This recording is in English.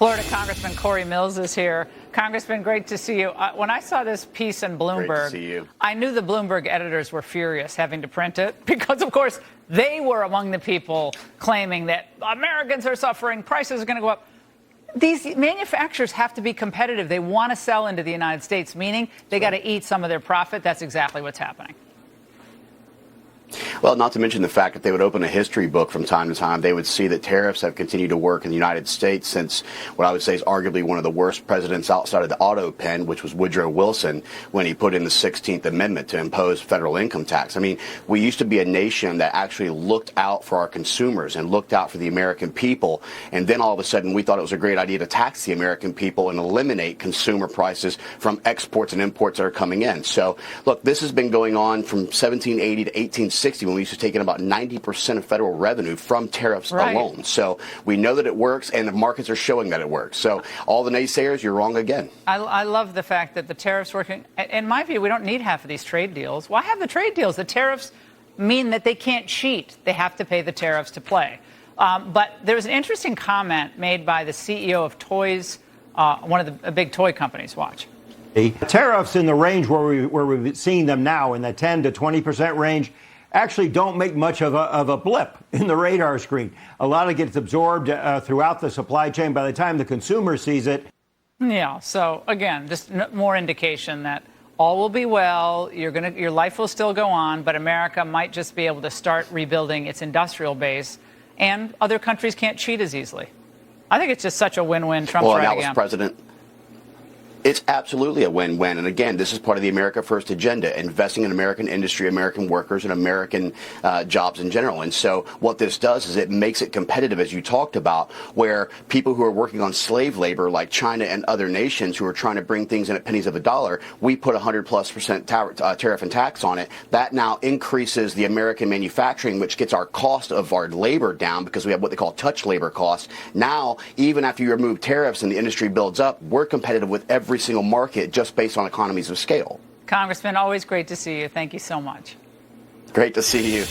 Florida Congressman Corey Mills is here. Congressman, great to see you. When I saw this piece in Bloomberg, I knew the Bloomberg editors were furious having to print it because, of course, they were among the people claiming that Americans are suffering, prices are going to go up. These manufacturers have to be competitive. They want to sell into the United States, meaning they got to eat some of their profit. That's exactly what's happening. Well, not to mention the fact that they would open a history book from time to time. They would see that tariffs have continued to work in the United States since what I would say is arguably one of the worst presidents outside of the auto pen, which was Woodrow Wilson, when he put in the 16th Amendment to impose federal income tax. I mean, we used to be a nation that actually looked out for our consumers and looked out for the American people. And then all of a sudden we thought it was a great idea to tax the American people and eliminate consumer prices from exports and imports that are coming in. So, look, this has been going on from 1780 to 1860. When we used to take in about 90% of federal revenue from tariffs alone. So we know that it works, and the markets are showing that it works. So all the naysayers, you're wrong again. I love the fact that the tariffs working. In my view, we don't need half of these trade deals. Why have the trade deals? The tariffs mean that they can't cheat. They have to pay the tariffs to play. But there was an interesting comment made by the CEO of Toys, one of the big toy companies. Watch. The tariffs in the range where we've seen them now, in the 10 to 20% range, actually don't make much of a blip in the radar screen. A lot of it gets absorbed throughout the supply chain by the time the consumer sees it. Yeah. So again, just more indication that all will be well. Your life will still go on, but America might just be able to start rebuilding its industrial base, and other countries can't cheat as easily. I think it's just such a win-win. Trump's well, right that again. was President. It's absolutely a win-win. And again, this is part of the America First agenda, investing in American industry, American workers, and American jobs in general. And so what this does is it makes it competitive, as you talked about, where people who are working on slave labor, like China and other nations who are trying to bring things in at pennies of a dollar, we put 100+% tariff and tax on it. That now increases the American manufacturing, which gets our cost of our labor down because we have what they call touch labor costs. Now, even after you remove tariffs and the industry builds up, we're competitive with every single market just based on economies of scale. Congressman, always great to see you. Thank you so much. Great to see you.